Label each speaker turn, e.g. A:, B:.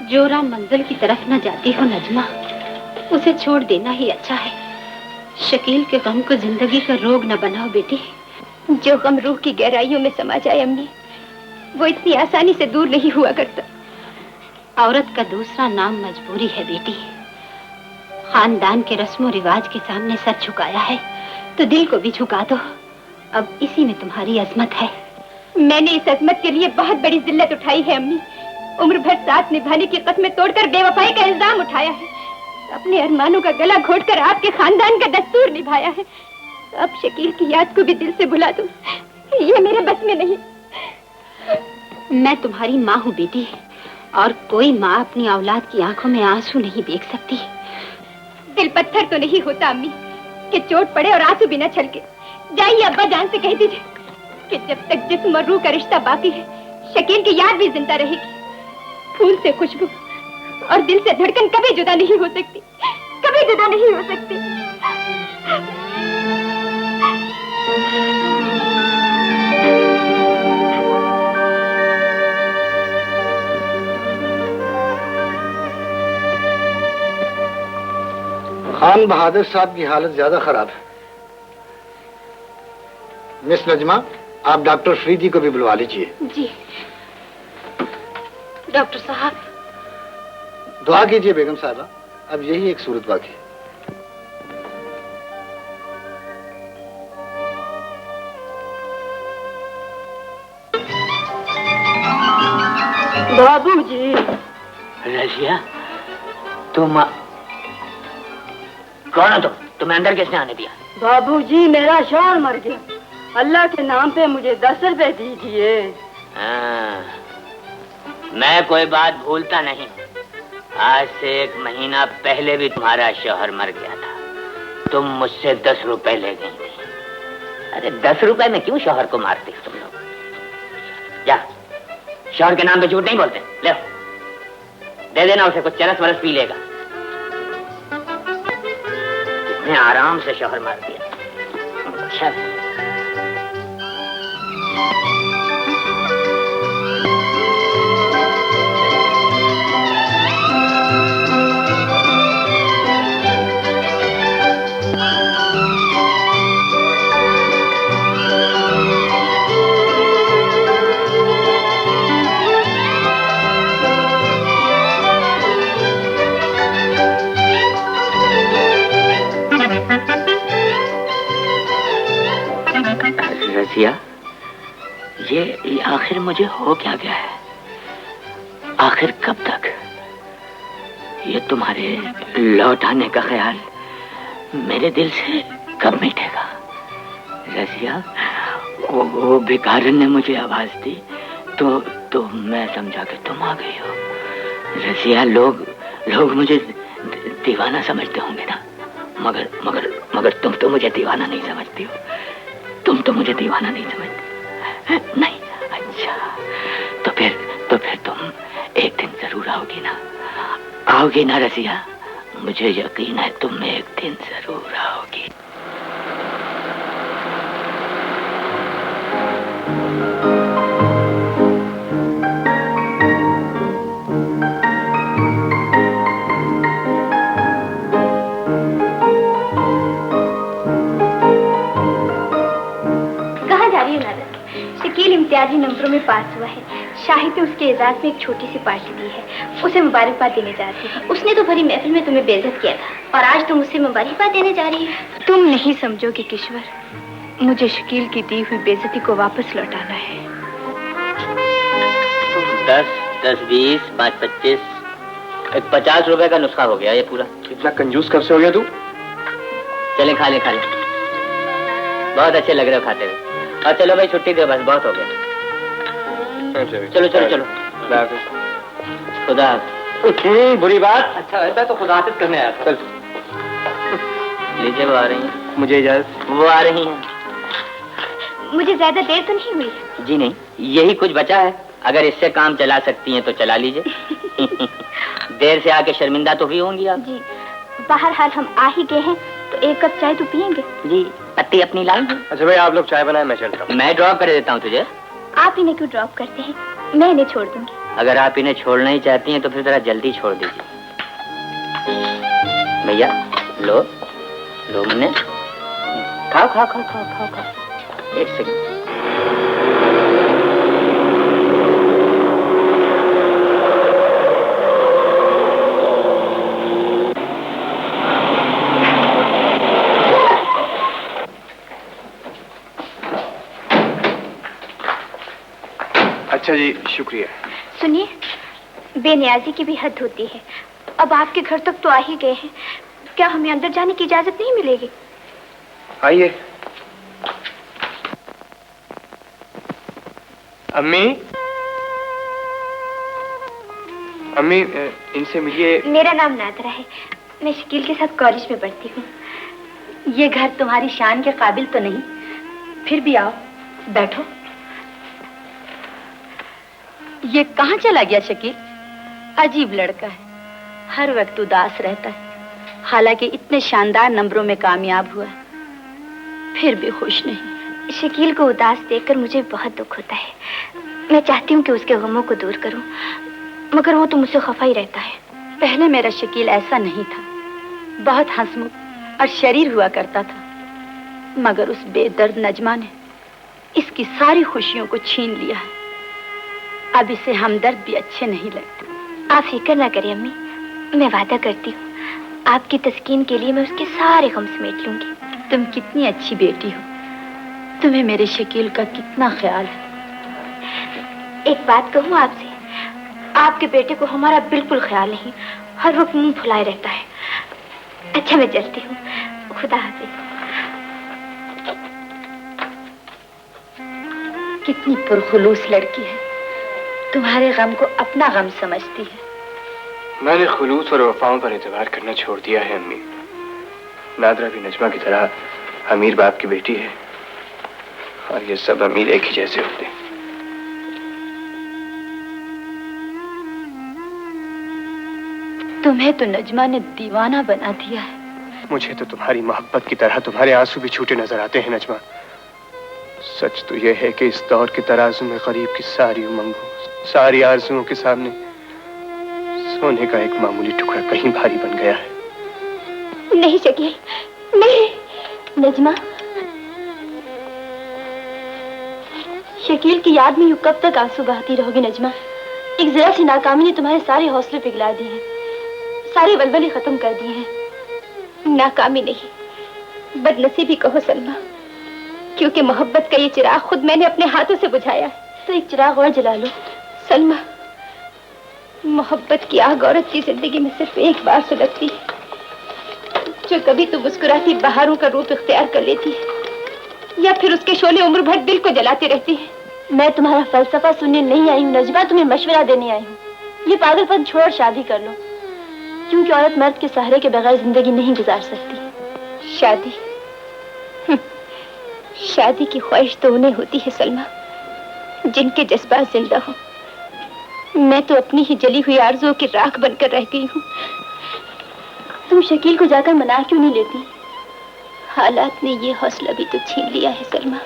A: जो राह मंजिल की तरफ न जाती हो नजमा, उसे छोड़ देना ही अच्छा है। शकील के गम को जिंदगी का रोग न बनाओ बेटी।
B: जो गम रूह की गहराइयों में समा जाए अम्मी, वो इतनी आसानी से दूर नहीं हुआ करता।
A: औरत का दूसरा नाम मजबूरी है बेटी। खानदान के रस्मों रिवाज के सामने सर झुकाया है तो दिल को भी झुका दो। अब इसी में तुम्हारी अजमत है।
B: मैंने इस अजमत के लिए बहुत बड़ी जिल्लत उठाई है अम्मी। उम्र भर साथ निभाने की कस्में तोड़कर बेवफाई का इल्जाम उठाया है। अपने अरमानों का गला घोटकर आपके खानदान का दस्तूर निभाया है। अब शकील की याद को भी दिल से भुला दूं, ये मेरे बस में नहीं।
A: मैं तुम्हारी माँ हूँ बेटी, और कोई माँ अपनी औलाद की आंखों में आंसू नहीं देख सकती।
B: दिल पत्थर तो नहीं होता अम्मी कि चोट पड़े और आंसू भी न छलके। जाइए अब्बा जान से कह दीजिए कि जब तक जिस्म और रूह का रिश्ता बाकी है, शकील की याद भी जिंदा रहेगी। फूल से खुशबू और दिल से धड़कन कभी जुदा नहीं हो सकती, कभी जुदा नहीं हो सकती।
C: खान बहादुर साहब की हालत ज्यादा खराब है। मिस नजमा, आप डॉक्टर फरीदी को भी बुलवा लीजिए।
A: जी डॉक्टर साहब।
C: दुआ कीजिए बेगम साहबा, अब यही एक सूरत बाकी है।
D: बाबूजी।
E: रजिया, तुम कौन हो? तुम्हें अंदर किसने आने दिया?
D: बाबूजी, मेरा शौहर मर गया। अल्लाह के नाम पे मुझे 10 रुपए दीजिए।
E: मैं कोई बात भूलता नहीं। आज से 1 महीना पहले भी तुम्हारा शौहर मर गया था। तुम मुझसे 10 रुपए ले गई थी। अरे 10 रुपए में क्यों शौहर को मारते तुम लोग? जा, शौहर के नाम पे झूठ नहीं बोलते। ले दे देना उसे, कुछ चरस वरस पी लेगा। कितने आराम से शौहर मार दिया। अच्छा रजिया, ये आखिर मुझे हो क्या गया है? आखिर कब तक ये तुम्हारे लौट आने का ख्याल मेरे दिल से कब मिटेगा? रजिया, वो भिखारन ने मुझे आवाज दी तो मैं समझा कि तुम आ गई हो। रजिया, लोग मुझे दीवाना समझते होंगे ना, मगर तुम तो मुझे दीवाना नहीं समझती हो। तुम तो मुझे दीवाना नहीं समझती। नहीं? अच्छा, तो फिर तुम एक दिन जरूर आओगी ना? आओगी ना रजिया? मुझे यकीन है तुम एक दिन जरूर आओगी।
B: शकील इम्तियाजी नंबरों में पास हुआ है। शाहिद ने उसके एजाज में एक छोटी सी पार्टी दी है। उसे मुबारकबाद देने जा रही है। उसने तो भरी महफिल में तुम्हें बेइज्जत किया था और आज तुम उसे मुबारकबाद देने जा रही है। तुम नहीं समझोगे किश्वर, मुझे शकील की दी हुई बेइज्जती को वापस लौटाना है।
E: 10, 10, 20, 5, 25, 50 रुपए का नुस्खा हो गया ये पूरा।
C: इतना कंजूस कब से हो गया तू?
E: चले खा ले। बहुत अच्छे लग रहे हो खाते हुए। और चलो भाई, छुट्टी दो, बस बहुत हो गया। चलो। खुदा।
C: बुरी बात। अच्छा है तो खुदा हाफिज करने आया था। चल
E: लीजिए, वो आ रही हैं।
C: मुझे इजाजत।
E: वो आ रही हैं।
B: मुझे ज्यादा देर तो नहीं हुई?
E: जी नहीं, यही कुछ बचा है। अगर इससे काम चला सकती हैं तो चला लीजिए। देर से आके शर्मिंदा तो हुई होंगी आप।
B: जी, बहरहाल हम आ ही गए हैं तो 1 कप चाय तो पियेंगे?
E: जी, पत्ती अपनी लाई है।
C: अच्छा भाई, आप लोग चाय बनाए, मैं चलता हूँ।
E: मैं ड्रॉप कर देता हूँ तुझे।
B: आप इन्हें क्यों ड्रॉप करते हैं? मैं इन्हें छोड़ दूंगी।
E: अगर आप इन्हें छोड़ना ही चाहती हैं तो फिर जरा जल्दी छोड़ दीजिए। भैया लो लो मुन्ने, खाओ खाओ खाओ खाओ खाओ खाओ। एक सेकंड।
F: अच्छा जी, शुक्रिया।
B: सुनिए, बेनियाजी की भी हद होती है। अब आपके घर तक तो आ ही गए हैं, क्या हमें अंदर जाने की इजाजत नहीं मिलेगी?
F: आइए। अम्मी, अम्मी इनसे मिलिए।
B: मेरा नाम नादरा है, मैं शकील के साथ कॉलेज में पढ़ती हूँ।
A: ये घर तुम्हारी शान के काबिल तो नहीं, फिर भी आओ बैठो। ये कहाँ चला गया शकील? अजीब लड़का है, हर वक्त उदास रहता है। हालांकि इतने शानदार नंबरों में कामयाब हुआ है, फिर भी खुश नहीं।
B: शकील को उदास देखकर मुझे बहुत दुख होता है। मैं चाहती हूँ कि उसके गमों को दूर करूँ, मगर वो तो मुझसे खफा ही रहता है।
A: पहले मेरा शकील ऐसा नहीं था, बहुत हंसमुख और शरीर हुआ करता था, मगर उस बेदर्द नजमा ने इसकी सारी खुशियों को छीन लिया है। अब इसे हमदर्द भी अच्छे नहीं लगते।
B: आप फिक्र ना करिए अम्मी, मैं वादा करती हूँ आपकी तस्कीन के लिए मैं उसके सारे गम समेट लूंगी।
A: तुम कितनी अच्छी बेटी हो, तुम्हें मेरे शकील का कितना ख्याल है।
B: एक बात कहूँ आपसे, आपके बेटे को हमारा बिल्कुल ख्याल नहीं, हर वक्त मुंह फुलाए रहता है। अच्छा मैं चलती हूँ, खुदा हाफिज।
A: कितनी पुरखुलूस लड़की है, तुम्हारे गम को अपना गम समझती है।
F: मैंने खुलूस और वफाओं पर एतबार करना छोड़ दिया है अम्मी। नादरा भी नजमा की तरह अमीर बाप की बेटी है, और ये सब अमीर एक ही जैसे होते हैं।
A: तुम्हें तो नजमा ने दीवाना बना दिया है।
F: मुझे तो तुम्हारी मोहब्बत की तरह तुम्हारे आंसू भी छूटे नजर आते हैं नजमा। सच तो यह है कि इस दौर के तराजू में गरीब की सारी उमंगों, सारी आरजुओं के सामने सोने का एक मामूली टुकड़ा कहीं भारी बन गया है।
B: नहीं शकील, नहीं।
A: नजमा, शकील की याद में यूं कब तक आंसू बहाती रहोगी नजमा? एक जरा सी नाकामी ने तुम्हारे सारे हौसले पिघला दिए हैं, सारे वलवले खत्म कर दिए हैं।
B: नाकामी नहीं, बदनसीबी कहो सलमा, क्योंकि मोहब्बत का ये चिराग खुद मैंने अपने हाथों से बुझाया है।
A: तो एक चिराग और जला लो।
B: सलमा, मोहब्बत की आग औरत की जिंदगी में सिर्फ एक बार सुलगती है, जो कभी तो मुस्कुराती बहारों का रूप इख्तियार कर लेती है, या फिर उसके शोले उम्र भर दिल को जलाते रहती है।
A: मैं तुम्हारा फलसफा सुनने नहीं आई हूँ नजमा, तुम्हें मशवरा देने आई हूँ। ये पागलपन छोड़ शादी कर लो, क्योंकि औरत मर्द के सहारे के बगैर जिंदगी नहीं गुजार सकती।
B: शादी, शादी की ख्वाहिश तो उन्हें होती है सलमा जिनके जज्बात जिंदा हो। मैं तो अपनी ही जली हुई आरज़ुओं की राख बनकर रह गई हूँ।
A: तुम शकील को जाकर मना क्यों नहीं लेती?
B: हालात ने ये हौसला भी तो छीन लिया है सलमा।